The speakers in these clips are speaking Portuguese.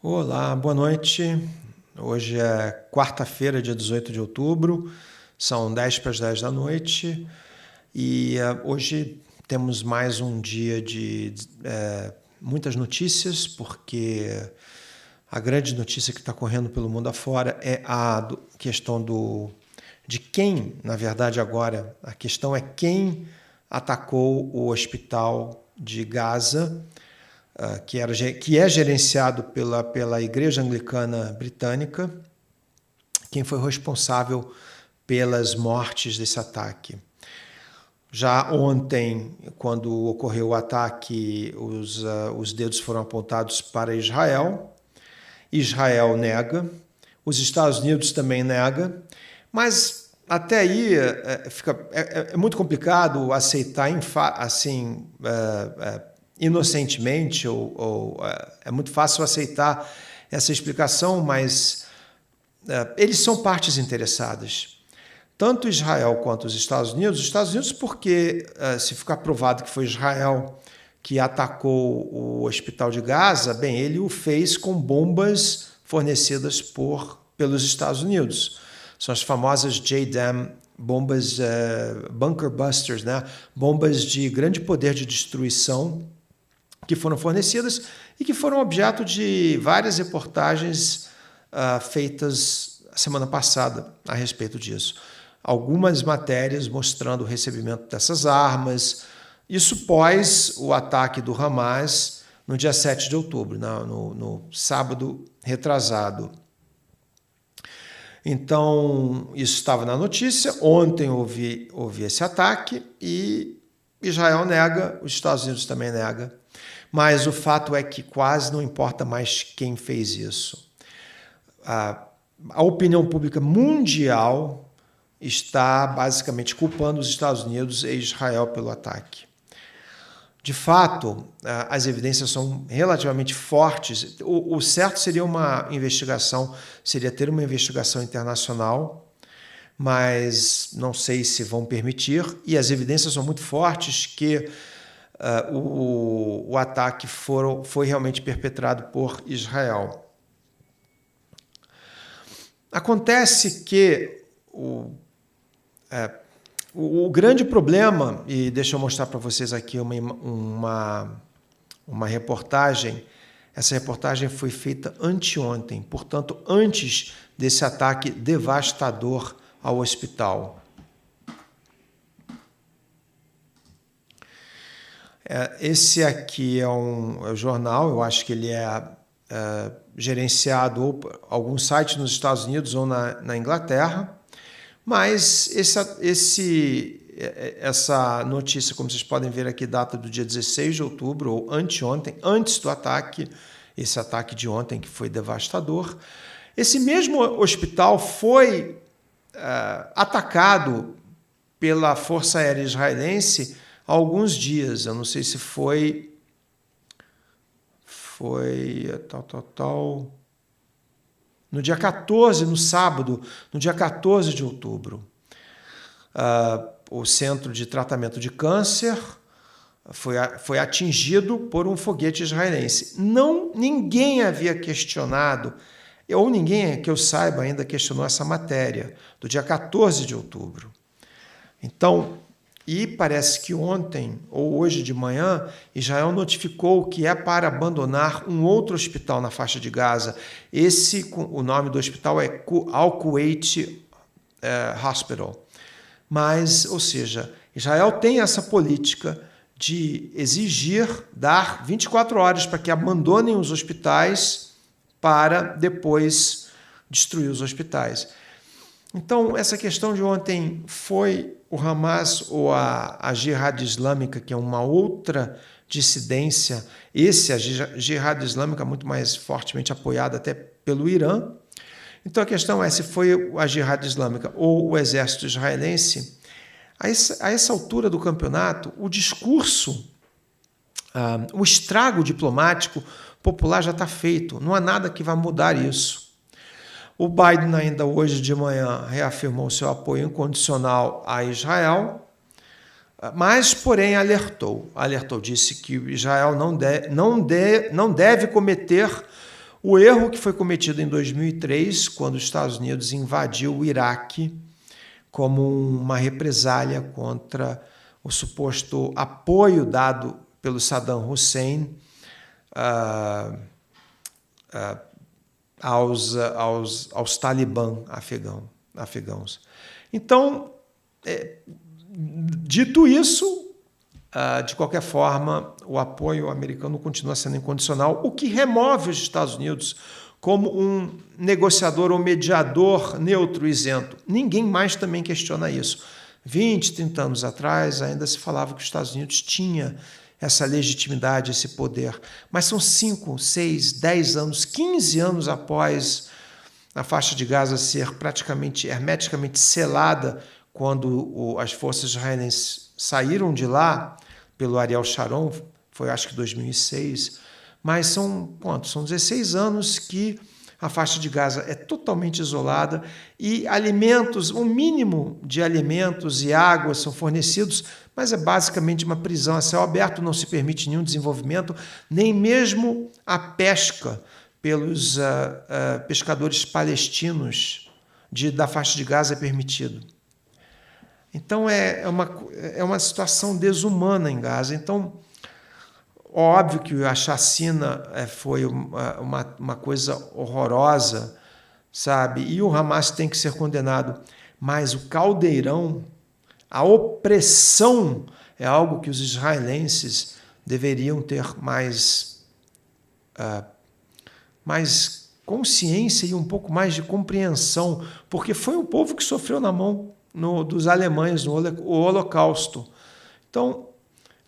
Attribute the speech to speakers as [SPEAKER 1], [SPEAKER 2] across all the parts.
[SPEAKER 1] Olá, boa noite. Hoje é quarta-feira, dia 18 de outubro, são 10 para as 10 da noite e hoje temos mais um dia de muitas notícias, porque a grande notícia que está correndo pelo mundo afora é a questão de quem, na verdade agora, a questão é quem atacou o hospital de Gaza, que é gerenciado pela Igreja Anglicana Britânica, quem foi responsável pelas mortes desse ataque. Já ontem, quando ocorreu o ataque, os dedos foram apontados para Israel. Israel nega, os Estados Unidos também nega, mas até aí é muito complicado aceitar assim, inocentemente, ou é muito fácil aceitar essa explicação, mas eles são partes interessadas. Tanto Israel quanto os Estados Unidos porque se ficar provado que foi Israel que atacou o hospital de Gaza, bem, ele o fez com bombas fornecidas pelos Estados Unidos. São as famosas JDAM, bombas bunker busters, né? Bombas de grande poder de destruição que foram fornecidas e que foram objeto de várias reportagens feitas semana passada a respeito disso. Algumas matérias mostrando o recebimento dessas armas, isso pós o ataque do Hamas no dia 7 de outubro, no sábado retrasado. Então, isso estava na notícia. Ontem houve esse ataque e Israel nega, os Estados Unidos também nega. Mas o fato é que quase não importa mais quem fez isso. A opinião pública mundial está basicamente culpando os Estados Unidos e Israel pelo ataque. De fato, as evidências são relativamente fortes. O certo seria seria ter uma investigação internacional, mas não sei se vão permitir. E as evidências são muito fortes que o ataque foi realmente perpetrado por Israel. Acontece que o grande problema, e deixa eu mostrar para vocês aqui uma reportagem, essa reportagem foi feita anteontem, portanto, antes desse ataque devastador ao hospital. Esse aqui é um jornal, eu acho que ele é gerenciado ou por algum site nos Estados Unidos ou na Inglaterra, mas essa notícia, como vocês podem ver aqui, data do dia 16 de outubro, ou anteontem, antes do ataque, esse ataque de ontem que foi devastador. Esse mesmo hospital foi atacado pela Força Aérea Israelense há alguns dias. Eu não sei se foi no dia 14, no sábado, no dia 14 de outubro. O Centro de Tratamento de Câncer foi atingido por um foguete israelense. Ninguém havia questionado, ou ninguém que eu saiba ainda questionou essa matéria, do dia 14 de outubro. Então, e parece que ontem, ou hoje de manhã, Israel notificou que é para abandonar um outro hospital na faixa de Gaza. O nome do hospital é Al-Kuwait Hospital. Mas, ou seja, Israel tem essa política de dar 24 horas para que abandonem os hospitais para depois destruir os hospitais. Então, essa questão de ontem foi o Hamas ou a Jihad Islâmica, que é uma outra dissidência. A Jihad Islâmica, muito mais fortemente apoiada até pelo Irã. Então, a questão é se foi a Jihad Islâmica ou o exército israelense. A essa altura do campeonato, o discurso, o estrago diplomático popular já está feito. Não há nada que vá mudar isso. O Biden ainda hoje de manhã reafirmou seu apoio incondicional a Israel, mas, porém, alertou, disse que Israel não deve cometer O erro que foi cometido em 2003, quando os Estados Unidos invadiu o Iraque como uma represália contra o suposto apoio dado pelo Saddam Hussein aos talibã afegãos. Então, dito isso, de qualquer forma, o apoio americano continua sendo incondicional, o que remove os Estados Unidos como um negociador ou mediador neutro e isento. Ninguém mais também questiona isso. 20, 30 anos atrás, ainda se falava que os Estados Unidos tinha essa legitimidade, esse poder. Mas são 5, 6, 10 anos, 15 anos após a faixa de Gaza ser praticamente hermeticamente selada, quando as forças israelenses saíram de lá pelo Ariel Sharon, foi acho que 2006, mas são quantos? São 16 anos que a faixa de Gaza é totalmente isolada e alimentos, um mínimo de alimentos e água são fornecidos, mas é basicamente uma prisão a céu aberto, não se permite nenhum desenvolvimento, nem mesmo a pesca pelos pescadores palestinos da faixa de Gaza é permitido. Então é uma situação desumana em Gaza. Então, óbvio que a chacina foi uma coisa horrorosa, sabe? E o Hamas tem que ser condenado. Mas o caldeirão, a opressão, é algo que os israelenses deveriam ter mais consciência e um pouco mais de compreensão, porque foi um povo que sofreu na mão dos alemães no Holocausto. Então,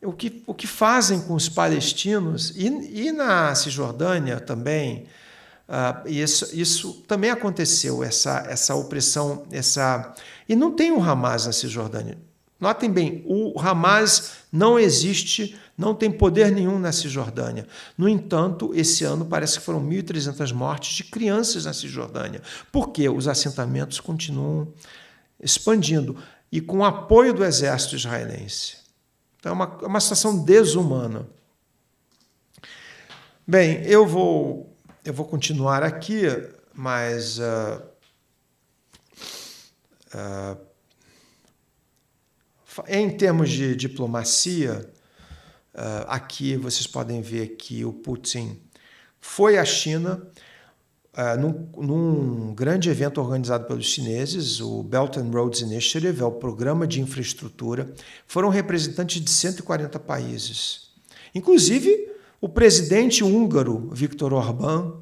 [SPEAKER 1] o que fazem com os palestinos, e na Cisjordânia também, isso também aconteceu, essa opressão, e não tem o Hamas na Cisjordânia. Notem bem, o Hamas não existe, não tem poder nenhum na Cisjordânia. No entanto, esse ano parece que foram 1.300 mortes de crianças na Cisjordânia, porque os assentamentos continuam expandindo, e com o apoio do exército israelense. Então é uma situação desumana. Bem, eu vou continuar aqui, mas em termos de diplomacia, aqui vocês podem ver que o Putin foi à China num grande evento organizado pelos chineses, o Belt and Roads Initiative, é o programa de infraestrutura. Foram representantes de 140 países, inclusive o presidente húngaro, Viktor Orbán,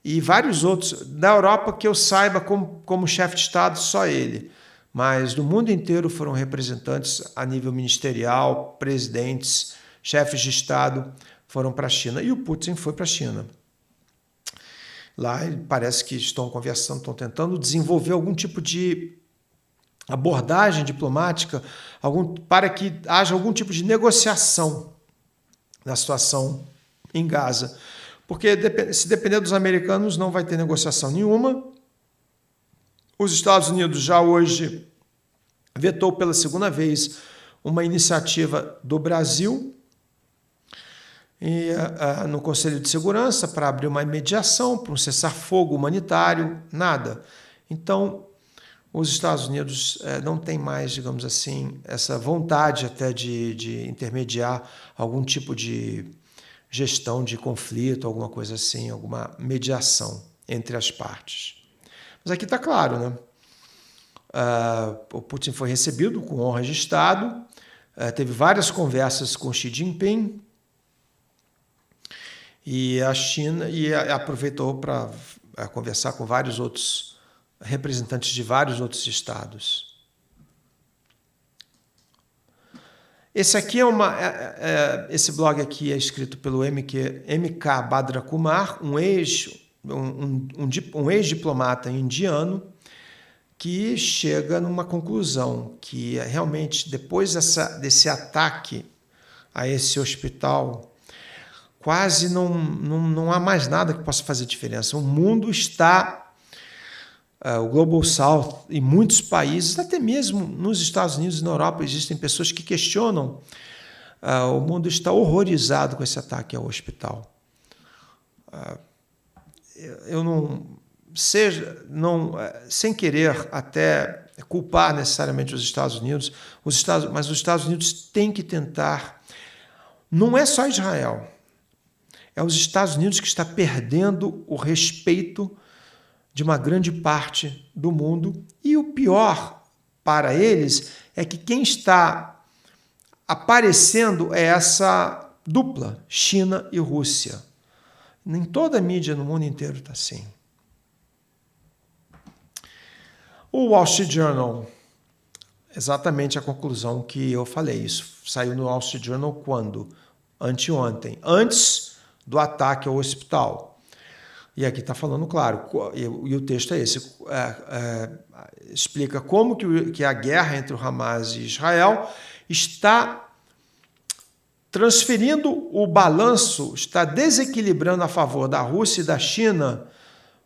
[SPEAKER 1] e vários outros. Da Europa, que eu saiba, como chefe de Estado, só ele. Mas do mundo inteiro foram representantes a nível ministerial, presidentes, chefes de Estado foram para a China. E o Putin foi para a China. Lá parece que estão conversando, estão tentando desenvolver algum tipo de abordagem diplomática para que haja algum tipo de negociação na situação em Gaza. Porque se depender dos americanos, não vai ter negociação nenhuma. Os Estados Unidos já hoje vetou pela segunda vez uma iniciativa do Brasil no Conselho de Segurança para abrir uma mediação, para um cessar-fogo humanitário, nada. Então, os Estados Unidos não têm mais, digamos assim, essa vontade até de intermediar algum tipo de gestão de conflito, alguma coisa assim, alguma mediação entre as partes. Mas aqui está claro, né? O Putin foi recebido com honra de Estado, teve várias conversas com Xi Jinping, e a China aproveitou para conversar com vários outros representantes de vários outros estados. Esse blog aqui é escrito pelo M.K. Badra Kumar, um ex-diplomata indiano, que chega numa conclusão que realmente depois desse ataque a esse hospital, quase não há mais nada que possa fazer diferença. O mundo está, o Global South, em muitos países, até mesmo nos Estados Unidos e na Europa, existem pessoas que questionam. O mundo está horrorizado com esse ataque ao hospital. eu sem querer até culpar necessariamente os Estados Unidos, mas os Estados Unidos têm que tentar. Não é só Israel, é os Estados Unidos que está perdendo o respeito de uma grande parte do mundo, e o pior para eles é que quem está aparecendo é essa dupla, China e Rússia. Em toda a mídia no mundo inteiro está assim. O Wall Street Journal, exatamente a conclusão que eu falei. Isso saiu no Wall Street Journal quando? Anteontem, antes do ataque ao hospital. E aqui está falando claro, e o texto é esse, explica como que a guerra entre o Hamas e Israel está transferindo o balanço, está desequilibrando a favor da Rússia e da China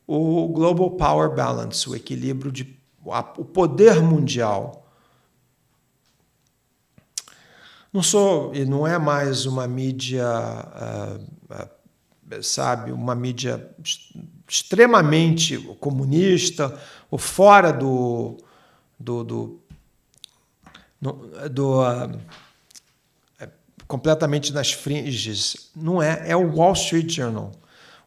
[SPEAKER 1] o Global Power Balance, o equilíbrio o poder mundial. Não é mais uma mídia, uma mídia extremamente comunista, ou fora completamente nas fringes. Não é o Wall Street Journal,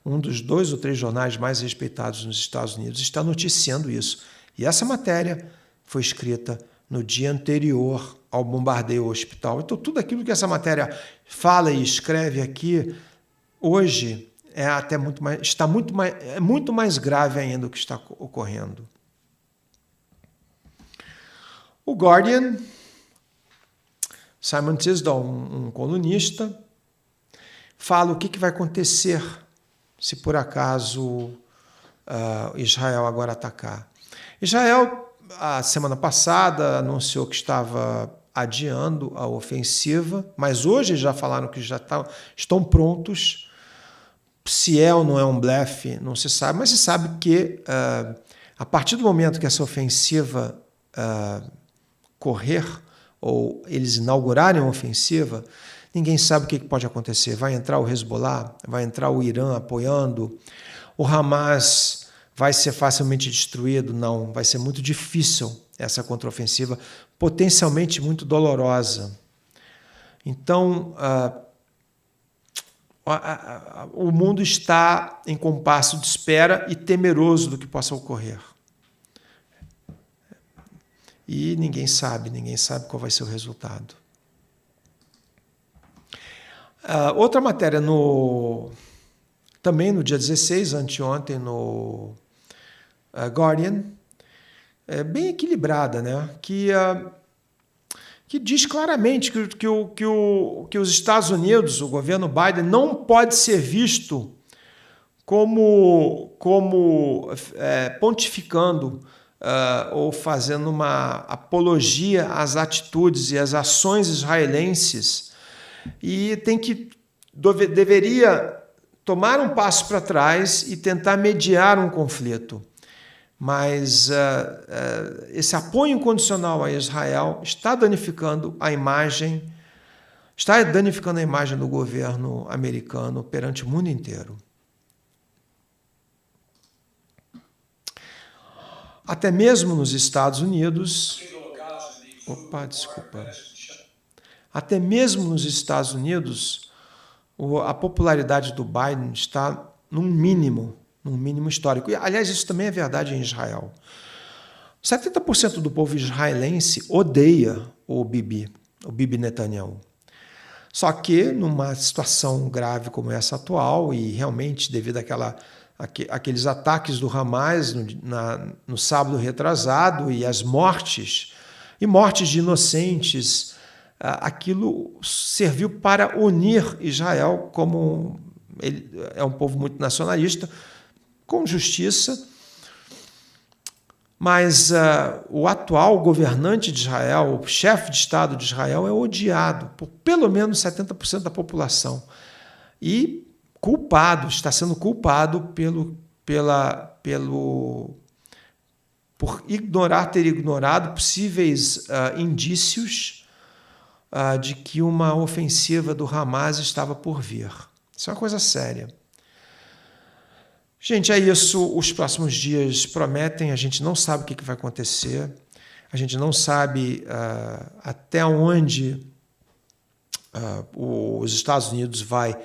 [SPEAKER 1] um dos 2 ou 3 jornais mais respeitados nos Estados Unidos, está noticiando isso. E essa matéria foi escrita no dia anterior ao bombardeio ao hospital. Então, tudo aquilo que essa matéria fala e escreve aqui, hoje, está muito mais grave ainda o que está ocorrendo. O Guardian, Simon Tisdall, um colunista, fala o que vai acontecer se por acaso Israel agora atacar. Israel, a semana passada, anunciou que estava adiando a ofensiva, mas hoje já falaram que já estão prontos. Se é ou não é um blefe, não se sabe, mas se sabe que a partir do momento que essa ofensiva correr, ou eles inaugurarem uma ofensiva, ninguém sabe o que pode acontecer. Vai entrar o Hezbollah, vai entrar o Irã apoiando, o Hamas vai ser facilmente destruído? Não, vai ser muito difícil essa contraofensiva, potencialmente muito dolorosa. Então, o mundo está em compasso de espera e temeroso do que possa ocorrer. E ninguém sabe qual vai ser o resultado. Outra matéria, também no dia 16, anteontem, no Guardian, bem equilibrada, né? Que diz claramente que os Estados Unidos, o governo Biden, não pode ser visto como pontificando ou fazendo uma apologia às atitudes e às ações israelenses, e deveria tomar um passo para trás e tentar mediar um conflito. Mas esse apoio incondicional a Israel está danificando a imagem do governo americano perante o mundo inteiro. Até mesmo nos Estados Unidos... Até mesmo nos Estados Unidos, a popularidade do Biden está num mínimo histórico. E, aliás, isso também é verdade em Israel. 70% do povo israelense odeia o Bibi Netanyahu. Só que, numa situação grave como essa atual, e realmente devido àqueles ataques do Hamas no sábado retrasado e as mortes de inocentes, aquilo serviu para unir Israel, como ele é um povo muito nacionalista, com justiça, mas o atual governante de Israel, o chefe de Estado de Israel, é odiado por pelo menos 70% da população e está sendo culpado por ter ignorado possíveis indícios de que uma ofensiva do Hamas estava por vir. Isso é uma coisa séria. Gente, é isso. Os próximos dias prometem, a gente não sabe o que vai acontecer, a gente não sabe até onde os Estados Unidos vai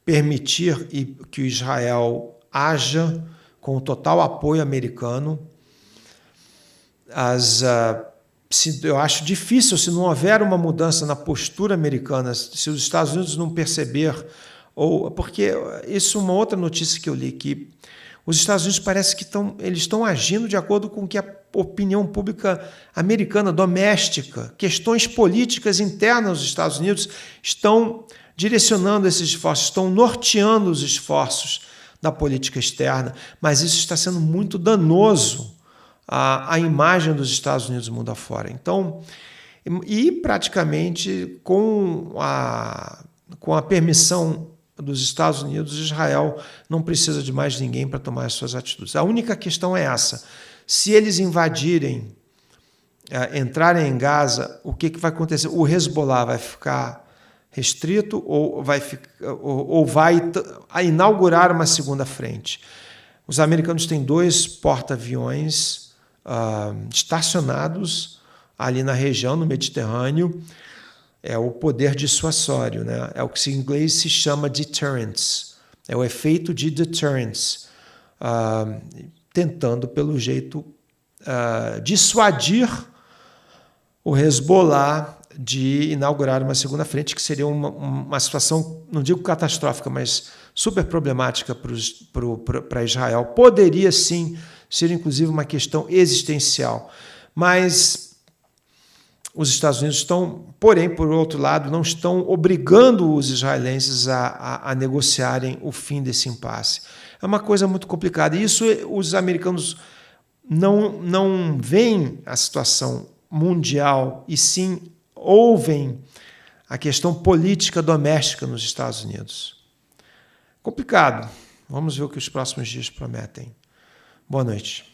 [SPEAKER 1] permitir que o Israel haja com o total apoio americano. Eu acho difícil, se não houver uma mudança na postura americana, se os Estados Unidos não perceber, porque isso é uma outra notícia que eu li, que os Estados Unidos parece que estão agindo de acordo com o que a opinião pública americana, doméstica, questões políticas internas dos Estados Unidos estão direcionando esses esforços, estão norteando os esforços da política externa, mas isso está sendo muito danoso à imagem dos Estados Unidos mundo afora. Então, e praticamente com a permissão dos Estados Unidos, Israel não precisa de mais ninguém para tomar as suas atitudes. A única questão é essa: se eles invadirem, entrarem em Gaza, o que vai acontecer? O Hezbollah vai ficar restrito ou vai inaugurar uma segunda frente? Os americanos têm 2 porta-aviões estacionados ali na região, no Mediterrâneo. É o poder dissuasório, né? É o que em inglês se chama deterrence, é o efeito de deterrence, tentando, pelo jeito, dissuadir o Hezbollah de inaugurar uma segunda frente, que seria uma situação, não digo catastrófica, mas super problemática para Israel. Poderia, sim, ser inclusive uma questão existencial, mas os Estados Unidos estão, porém, por outro lado, não estão obrigando os israelenses a negociarem o fim desse impasse. É uma coisa muito complicada. E isso os americanos não veem a situação mundial, e sim ouvem a questão política doméstica nos Estados Unidos. Complicado. Vamos ver o que os próximos dias prometem. Boa noite.